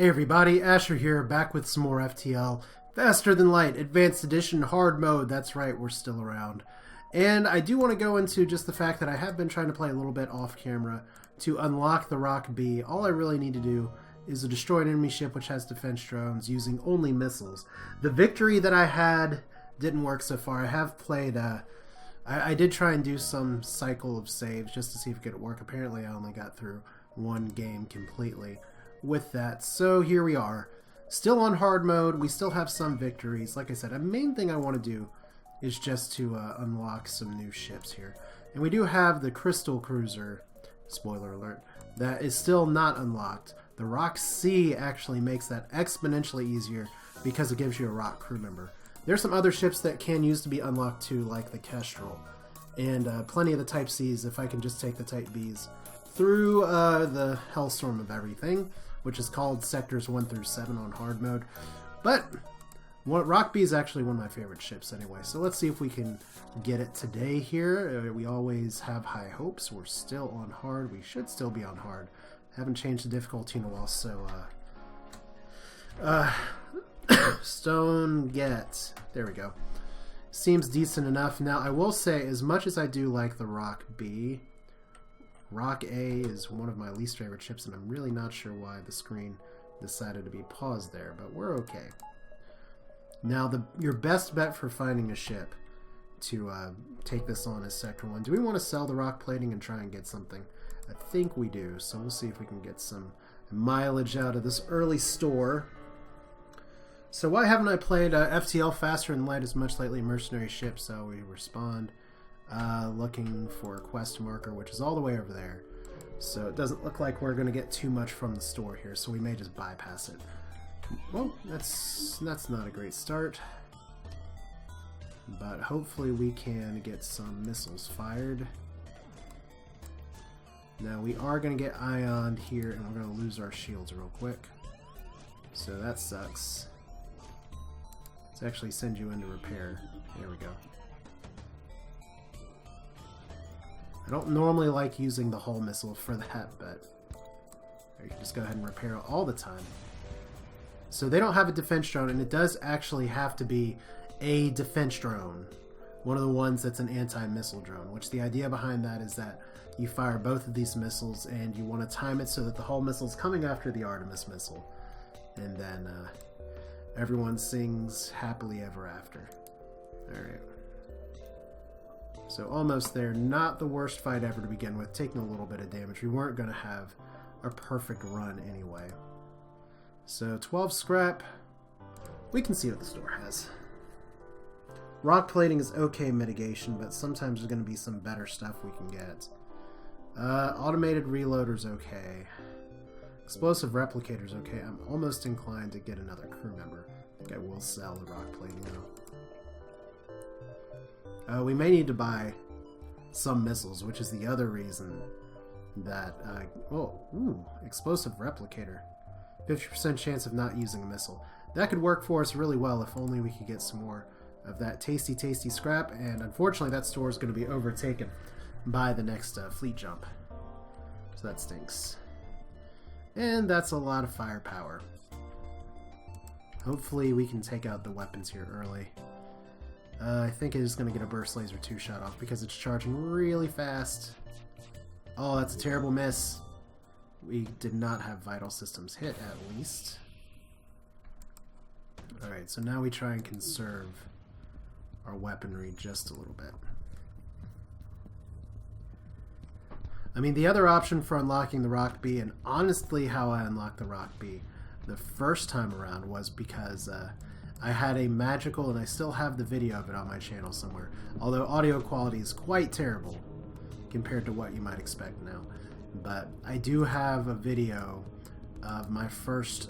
Hey everybody, Asher here, back with some more FTL. Faster than light, advanced edition, hard mode. That's right, we're still around. And I do want to go into just the fact that I have been trying to play a little bit off camera to unlock the Rock B. All I really need to do is destroy an enemy ship which has defense drones using only missiles. The victory that I had didn't work so far. I have played, I did try and do some cycle of saves just to see if it could work. Apparently I only got through one game completely with that. So here we are, still on hard mode. We still have some victories. Like I said, the main thing I want to do is just to unlock some new ships here. And we do have the Crystal Cruiser, spoiler alert, that is still not unlocked. The Rock C actually makes that exponentially easier because it gives you a Rock crew member. There's some other ships that can use to be unlocked too, like the Kestrel, and plenty of the Type Cs if I can just take the Type Bs through the hellstorm of everything, which is called sectors 1 through 7 on hard mode. But Rock B is actually one of my favorite ships anyway, so let's see if we can get it today here. We always have high hopes. We're still on hard. We should still be on hard. Haven't changed the difficulty in a while, so Stone Get. There we go. Seems decent enough. Now, I will say, as much as I do like the Rock B, Rock A is one of my least favorite ships, and I'm really not sure why the screen decided to be paused there, but we're okay. Now, your best bet for finding a ship to take this on is Sector 1. Do we want to sell the rock plating and try and get something? I think we do, so we'll see if we can get some mileage out of this early store. So why haven't I played FTL Faster Than Light as much lately? Mercenary ship, so we respond. Looking for a quest marker, which is all the way over there. So it doesn't look like we're going to get too much from the store here, so we may just bypass it. Well, that's not a great start. But hopefully we can get some missiles fired. Now we are going to get ioned here, and we're going to lose our shields real quick. So that sucks. Let's actually send you into repair. There we go. I don't normally like using the hull missile for that, but you can just go ahead and repair it all the time. So they don't have a defense drone, and it does actually have to be a defense drone. One of the ones that's an anti-missile drone, which the idea behind that is that you fire both of these missiles and you want to time it so that the hull missile is coming after the Artemis missile. And then everyone sings happily ever after. Alright. So almost there. Not the worst fight ever to begin with. Taking a little bit of damage. We weren't going to have a perfect run anyway. So 12 scrap. We can see what the store has. Rock plating is okay mitigation, but sometimes there's going to be some better stuff we can get. Automated reloader's okay. Explosive replicator's okay. I'm almost inclined to get another crew member. I think I will sell the rock plating now. We may need to buy some missiles, which is the other reason that... explosive replicator. 50% chance of not using a missile. That could work for us really well if only we could get some more of that tasty, tasty scrap, and unfortunately that store is going to be overtaken by the next fleet jump. So that stinks. And that's a lot of firepower. Hopefully we can take out the weapons here early. I think it is going to get a burst laser 2 shot off because it's charging really fast. Oh, that's a terrible miss. We did not have vital systems hit, at least. Alright, so now we try and conserve our weaponry just a little bit. I mean, the other option for unlocking the Rock B, and honestly how I unlocked the Rock B the first time around, was because I had a magical, and I still have the video of it on my channel somewhere, although audio quality is quite terrible compared to what you might expect now. But I do have a video of my first,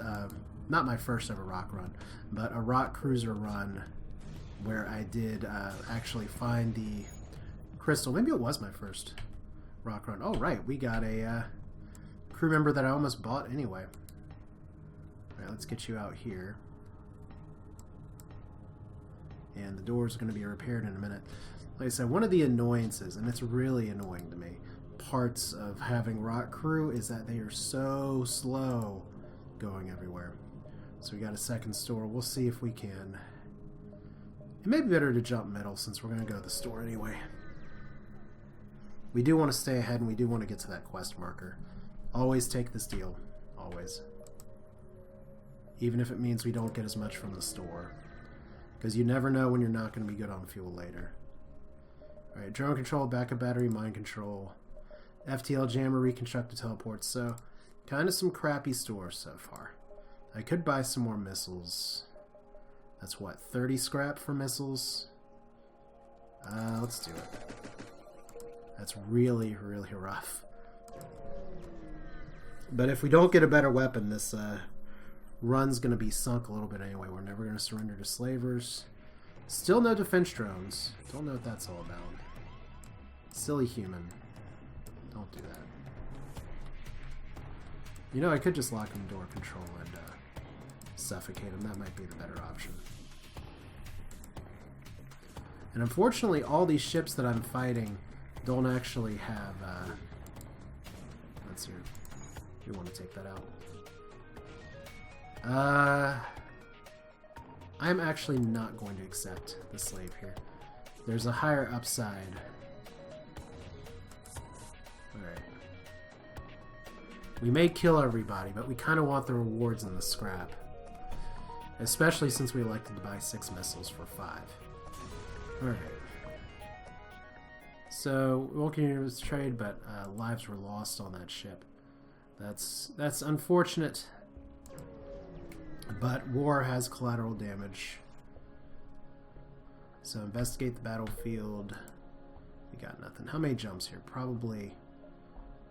not my first ever rock run, but a rock cruiser run where I did actually find the crystal. Maybe it was my first rock run. Oh, right, we got a crew member that I almost bought anyway. Alright, let's get you out here. And the door's going to be repaired in a minute. Like I said, one of the annoyances, and it's really annoying to me, parts of having rock crew is that they are so slow going everywhere. So we got a second store. We'll see if we can. It may be better to jump middle since we're going to go to the store anyway. We do want to stay ahead and we do want to get to that quest marker. Always take this deal. Always. Even if it means we don't get as much from the store. Because you never know when you're not going to be good on fuel later. Alright, drone control, backup battery, mind control. FTL jammer, reconstructed teleports. So, kind of some crappy stores so far. I could buy some more missiles. That's what, 30 scrap for missiles? Let's do it. That's really, really rough. But if we don't get a better weapon, this run's going to be sunk a little bit anyway. We're never going to surrender to slavers. Still no defense drones. Don't know what that's all about. Silly human. Don't do that. You know, I could just lock him door control and suffocate him. That might be the better option. And unfortunately, all these ships that I'm fighting don't actually have... let's see. We want to take that out. I'm actually not going to accept the slave here. There's a higher upside. Alright. We may kill everybody, but we kind of want the rewards in the scrap. Especially since we elected to buy 6 missiles for 5. Alright. So, we won't continue this trade, but lives were lost on that ship. That's unfortunate. But war has collateral damage. So investigate the battlefield. We got nothing. How many jumps here? Probably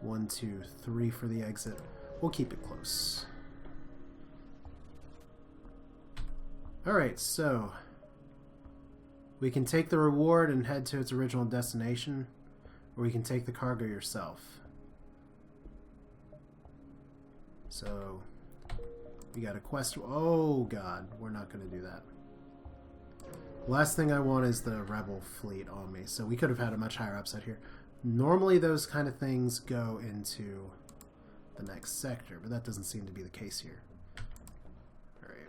1, 2, 3 for the exit. We'll keep it close. Alright, so we can take the reward and head to its original destination, or we can take the cargo yourself. So we got a quest. Oh god, we're not going to do that. Last thing I want is the rebel fleet on me, so we could have had a much higher upside here. Normally those kind of things go into the next sector, but that doesn't seem to be the case here. Alright.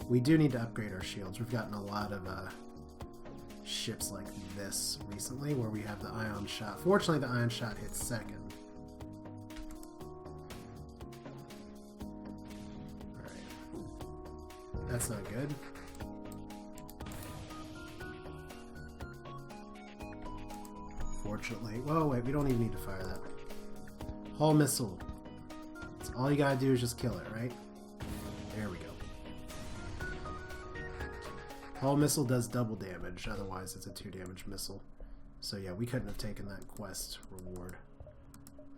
We do need to upgrade our shields. We've gotten a lot of ships like this recently where we have the ion shot. Fortunately, the ion shot hits second. That's not good. Fortunately. Whoa, wait, we don't even need to fire that. Hull missile. That's all you gotta do is just kill it, right? There we go. Hull missile does double damage, otherwise it's a 2 damage missile. So yeah, we couldn't have taken that quest reward.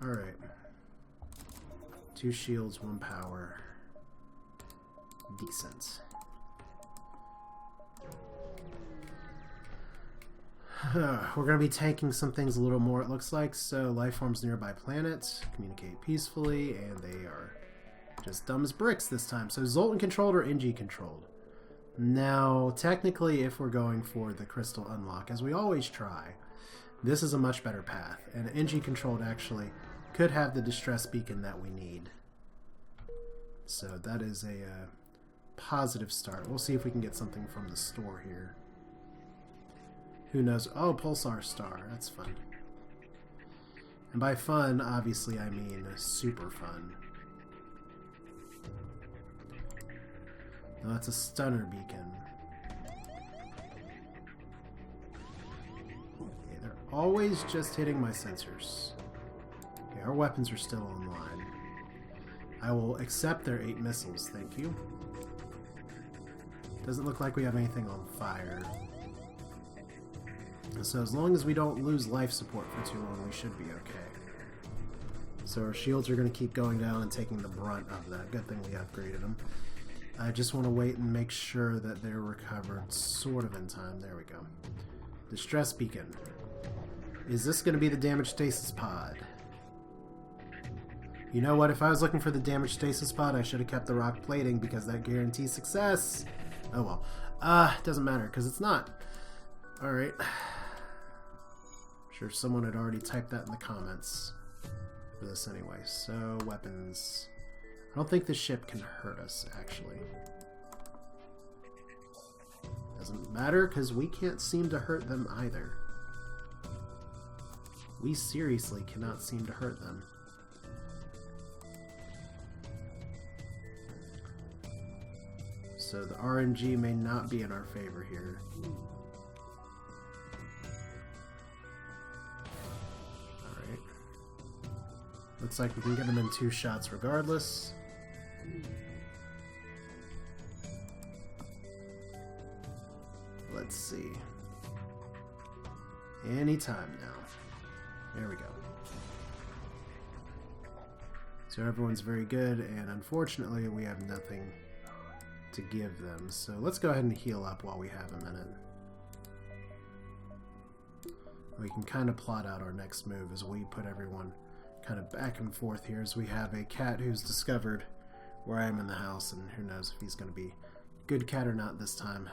Alright. 2 shields, 1 power. Decent. We're going to be tanking some things a little more, it looks like. So, life forms nearby planets communicate peacefully, and they are just dumb as bricks this time. So, Zoltan controlled or NG controlled? Now, technically, if we're going for the crystal unlock, as we always try, this is a much better path. And NG controlled actually could have the distress beacon that we need. So, that is a positive start. We'll see if we can get something from the store here. Who knows? Oh, Pulsar Star. That's fun. And by fun, obviously, I mean super fun. No, that's a stunner beacon. Okay, they're always just hitting my sensors. Okay, our weapons are still online. I will accept their 8 missiles, thank you. Doesn't look like we have anything on fire. So as long as we don't lose life support for too long, we should be okay. So our shields are going to keep going down and taking the brunt of that. Good thing we upgraded them. I just want to wait and make sure that they're recovered sort of in time. There we go. Distress beacon. Is this going to be the damaged stasis pod? You know what? If I was looking for the damaged stasis pod, I should have kept the rock plating because that guarantees success. Oh well. Doesn't matter because it's not. Alright. Sure someone had already typed that in the comments for this anyway. So, weapons. I don't think this ship can hurt us, actually. Doesn't matter, because we can't seem to hurt them either. We seriously cannot seem to hurt them. So the RNG may not be in our favor here. Alright. Looks like we can get them in 2 shots regardless. Let's see. Anytime now. There we go. So everyone's very good, and unfortunately we have nothing to give them. So let's go ahead and heal up while we have a minute. We can kind of plot out our next move as we put everyone kind of back and forth here, as we have a cat who's discovered where I am in the house, and who knows if he's going to be a good cat or not this time.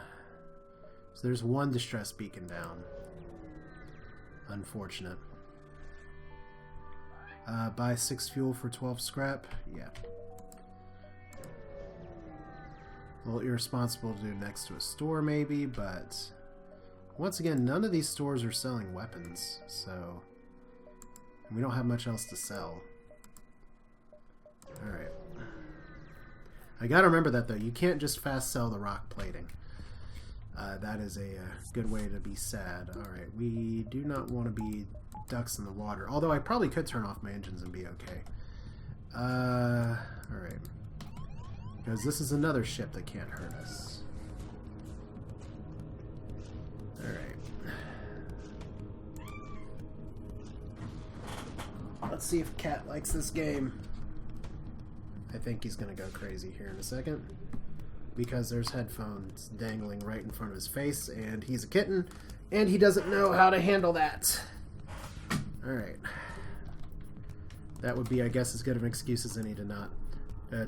So there's 1 distress beacon down. Unfortunate. Buy 6 fuel for 12 scrap? Yeah. A little irresponsible to do next to a store maybe, but once again, none of these stores are selling weapons, so we don't have much else to sell. Alright. I gotta remember that though, you can't just fast sell the rock plating. That is a good way to be sad. Alright, we do not want to be ducks in the water, although I probably could turn off my engines and be okay. Alright. Because this is another ship that can't hurt us. Alright. Let's see if Cat likes this game. I think he's going to go crazy here in a second. Because there's headphones dangling right in front of his face, and he's a kitten, and he doesn't know how to handle that. Alright. That would be, I guess, as good of an excuse as any to not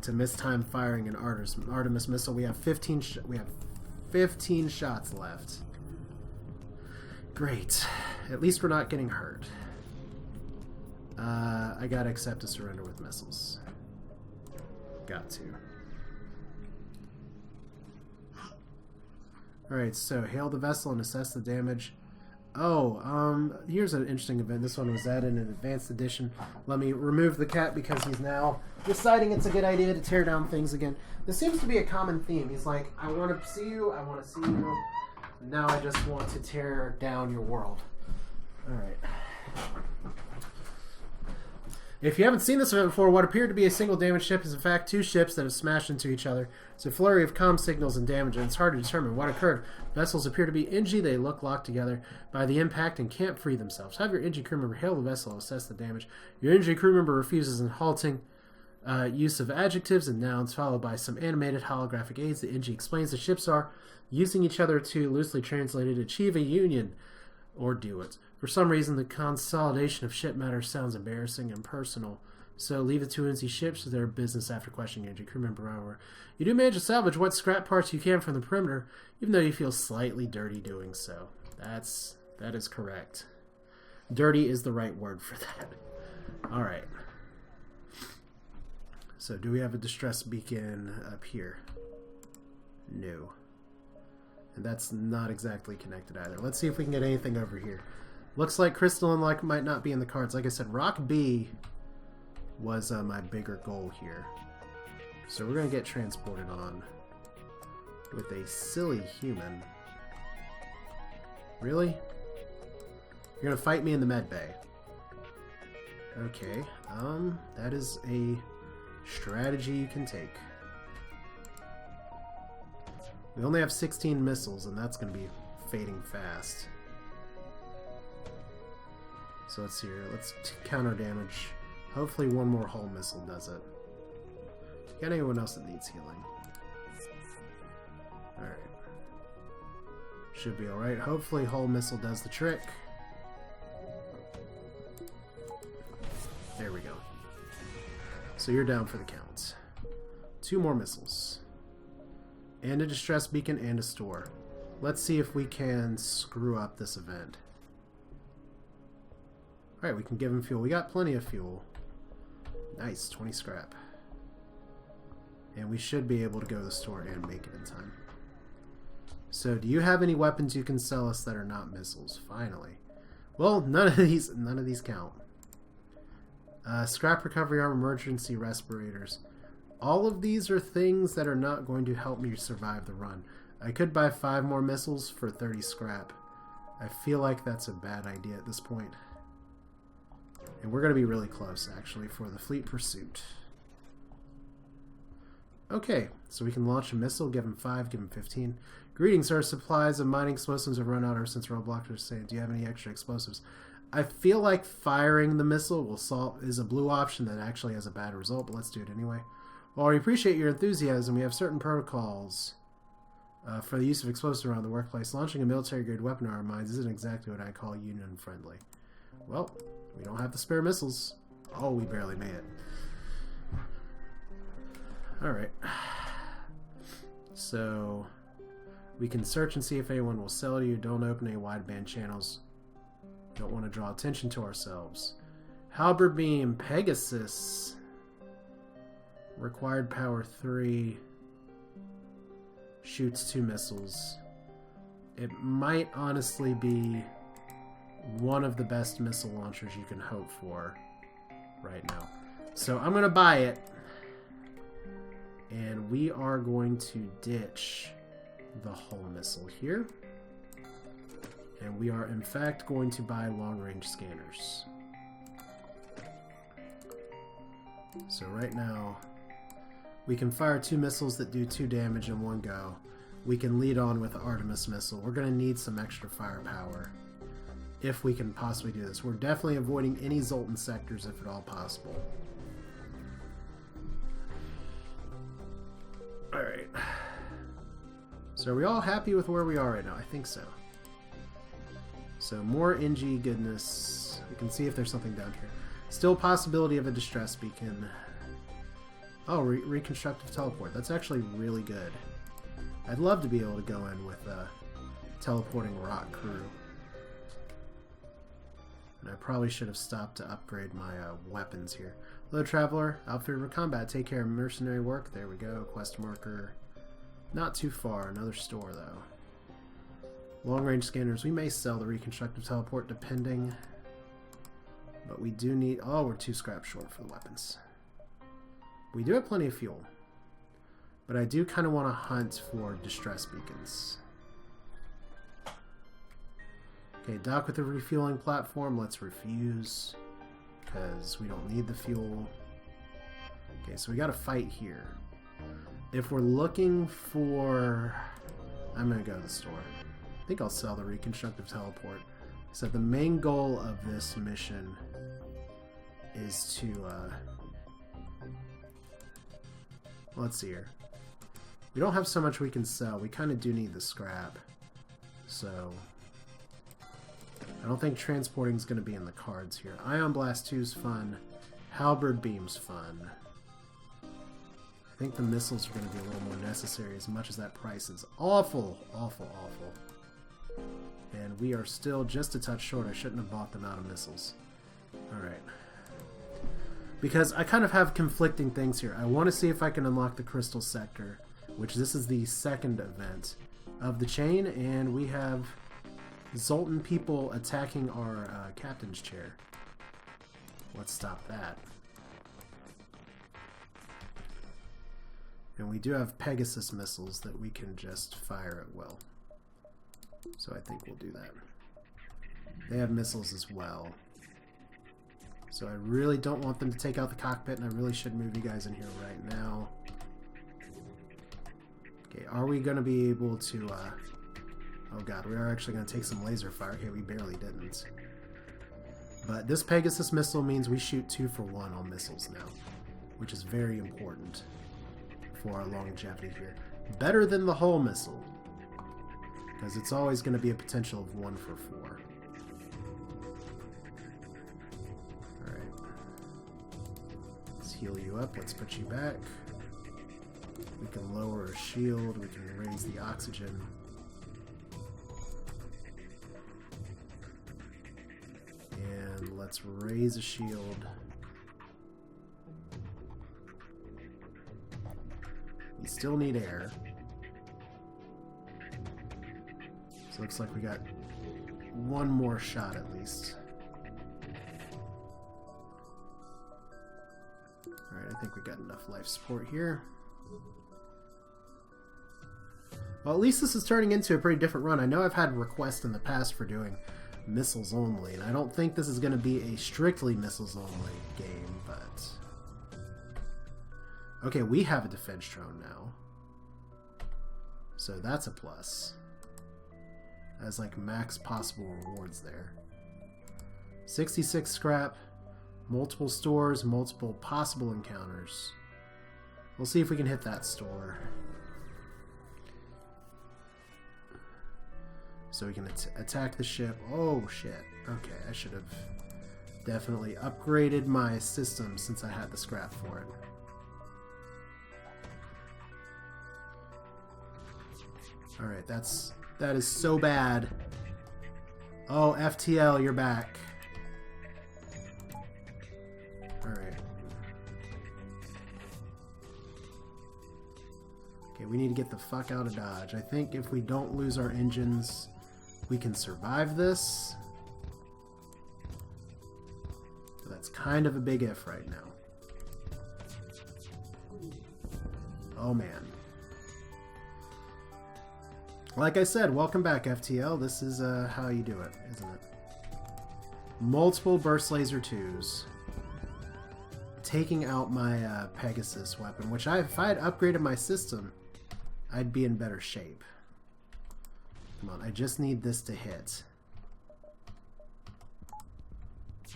to miss time firing an Artemis missile. We have 15 shots left. Great. At least we're not getting hurt. I gotta accept a surrender with missiles. Got to. Alright, so hail the vessel and assess the damage. Oh, here's an interesting event. This one was added in an advanced edition. Let me remove the cat because he's now deciding it's a good idea to tear down things again. This seems to be a common theme. He's like, I want to see you, I want to see you. Now I just want to tear down your world. Alright. If you haven't seen this event before, what appeared to be a single damaged ship is in fact 2 ships that have smashed into each other. It's a flurry of comm signals and damage, and it's hard to determine what occurred. Vessels appear to be NG. They look locked together by the impact and can't free themselves. Have your NG crew member hail the vessel and assess the damage. Your NG crew member refuses in halting use of adjectives and nouns, followed by some animated holographic aids. The NG explains the ships are using each other to, loosely translated, achieve a union or do it. For some reason, the consolidation of ship matter sounds embarrassing and personal, so leave the 2 NC ships to their business after questioning your crew member. However, you do manage to salvage what scrap parts you can from the perimeter, even though you feel slightly dirty doing so. That is correct. Dirty is the right word for that. Alright. So, do we have a distress beacon up here? No. And that's not exactly connected either. Let's see if we can get anything over here. Looks like crystalline light might not be in the cards. Like I said, Rock B was my bigger goal here. So we're going to get transported on with a silly human. Really? You're going to fight me in the med bay. Okay. That is a strategy you can take. We only have 16 missiles, and that's going to be fading fast. So let's see here. Let's counter damage. Hopefully one more hull missile does it. Got anyone else that needs healing? Alright. Should be alright. Hopefully hull missile does the trick. There we go. So you're down for the count. 2 more missiles. And a distress beacon and a store. Let's see if we can screw up this event. Alright, we can give him fuel. We got plenty of fuel. Nice, 20 scrap. And we should be able to go to the store and make it in time. So, do you have any weapons you can sell us that are not missiles? Finally. Well, none of these count. Scrap recovery arm, emergency respirators. All of these are things that are not going to help me survive the run. I could buy 5 more missiles for 30 scrap. I feel like that's a bad idea at this point. And we're going to be really close, actually, for the fleet pursuit. Okay, so we can launch a missile, give him 5, give him 15. Greetings, our supplies of mining explosives have run out ever since roadblocks were saying, do you have any extra explosives? I feel like firing the missile is a blue option that actually has a bad result, but let's do it anyway. While we appreciate your enthusiasm, we have certain protocols for the use of explosives around the workplace. Launching a military-grade weapon in our minds isn't exactly what I call union-friendly. Well, we don't have the spare missiles. Oh, we barely made it. Alright. So, we can search and see if anyone will sell to you. Don't open any wideband channels. Don't want to draw attention to ourselves. Halberd beam, Pegasus. Required power 3. Shoots 2 missiles. It might honestly be one of the best missile launchers you can hope for right now. So I'm going to buy it. And we are going to ditch the hull missile here. And we are in fact going to buy long-range scanners. So right now, we can fire 2 missiles that do 2 damage in one go. We can lead on with the Artemis missile. We're going to need some extra firepower if we can possibly do this. We're definitely avoiding any Zoltan sectors if at all possible. Alright. So are we all happy with where we are right now? I think so. So more NG goodness. We can see if there's something down here. Still possibility of a distress beacon. Oh, reconstructive teleport. That's actually really good. I'd love to be able to go in with a teleporting rock crew. And I probably should have stopped to upgrade my weapons here. Hello, Traveler. Outfitted for combat. Take care of mercenary work. There we go. Quest marker. Not too far. Another store, though. Long-range scanners. We may sell the reconstructive teleport, depending. But we do need... Oh, we're 2 scrap short for the weapons. We do have plenty of fuel. But I do kind of want to hunt for distress beacons. Okay, dock with the refueling platform. Let's refuse. Because we don't need the fuel. Okay, so we got to fight here. If we're looking for... I'm going to go to the store. I think I'll sell the reconstructive teleport. So the main goal of this mission is to... let's see here. We don't have so much we can sell. We kind of do need the scrap. So... I don't think transporting is going to be in the cards here. Ion Blast 2 is fun. Halberd Beam's fun. I think the missiles are going to be a little more necessary, as much as that price is awful, awful, awful. And we are still just a touch short. I shouldn't have bought them out of missiles. Alright. Because I kind of have conflicting things here. I want to see if I can unlock the Crystal Sector, which this is the second event of the chain, and we have Zoltan people attacking our captain's chair. Let's stop that. And we do have Pegasus missiles that we can just fire at will. So I think we'll do that. They have missiles as well. So I really don't want them to take out the cockpit, and I really should move you guys in here right now. Okay, are we going to be able to... oh god, we are actually going to take some laser fire. Okay, we barely didn't. But this Pegasus missile means we shoot 2 for 1 on missiles now, which is very important for our longevity here. Better than the hull missile, because it's always going to be a potential of 1 for 4. Alright. Let's heal you up. Let's put you back. We can lower a shield. We can raise the oxygen. And let's raise a shield. We still need air. So looks like we got one more shot at least. Alright, I think we got enough life support here. Well, at least this is turning into a pretty different run. I know I've had requests in the past for doing missiles only, and I don't think this is going to be a strictly missiles only game, but... Okay, we have a defense drone now. So that's a plus. As like max possible rewards there. 66 scrap, multiple stores, multiple possible encounters. We'll see if we can hit that store. So we can attack the ship. Oh shit. Okay, I should have definitely upgraded my system since I had the scrap for it. Alright, that is so bad. Oh, FTL, you're back. Alright. Okay, we need to get the fuck out of Dodge. I think if we don't lose our engines, we can survive this. But that's kind of a big if right now. Oh man. Like I said, welcome back, FTL. This is how you do it, isn't it? Multiple burst laser 2s. Taking out my Pegasus weapon, which if I had upgraded my system, I'd be in better shape. Come on, I just need this to hit.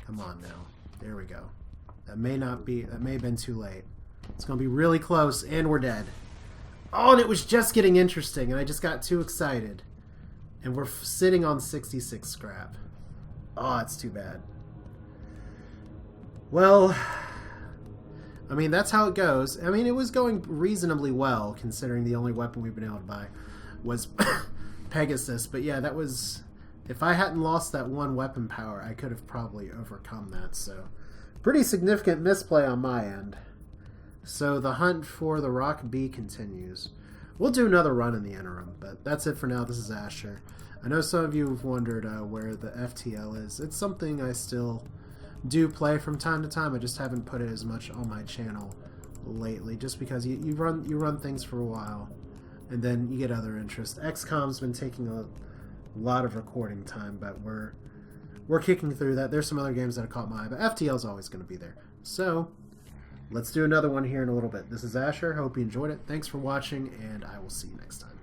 Come on now. There we go. That may have been too late. It's gonna be really close, and we're dead. Oh, and it was just getting interesting, and I just got too excited. And we're sitting on 66 scrap. Oh, it's too bad. Well, I mean, that's how it goes. I mean, it was going reasonably well, considering the only weapon we've been able to buy was Pegasus. But yeah, that was... If I hadn't lost that one weapon power, I could have probably overcome that. So, pretty significant misplay on my end. So the hunt for the Rock B continues. We'll do another run in the interim, but that's it for now. This is Asher. I know some of you have wondered where the FTL is. It's something I still do play from time to time. I just haven't put it as much on my channel lately, just because you run things for a while, and then you get other interests. XCOM's been taking a lot of recording time, but we're kicking through that. There's some other games that have caught my eye, but FTL's always going to be there. So let's do another one here in a little bit. This is Asher. Hope you enjoyed it. Thanks for watching, and I will see you next time.